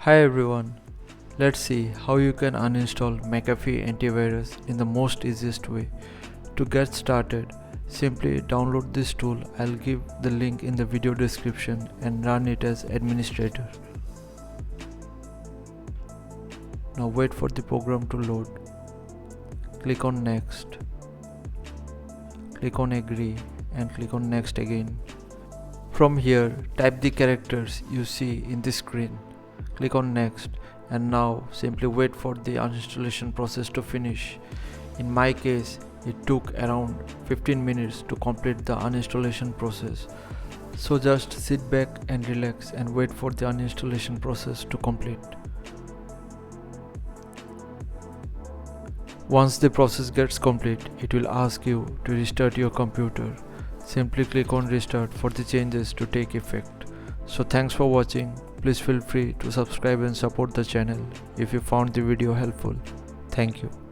Hi everyone, let's see how you can uninstall McAfee Antivirus in the most easiest way. To get started, simply download this tool. I'll give the link in the video description and run it as administrator. Now wait for the program to load. Click on next. Click on agree and click on next again. From here, type the characters you see in the screen. Click on next and now simply wait for the uninstallation process to finish. In my case, it took around 15 minutes to complete the uninstallation process. So just sit back and relax and wait for the uninstallation process to complete. Once the process gets complete, it will ask you to restart your computer. Simply click on restart for the changes to take effect. So thanks for watching. Please feel free to subscribe and support the channel if you found the video helpful. Thank you.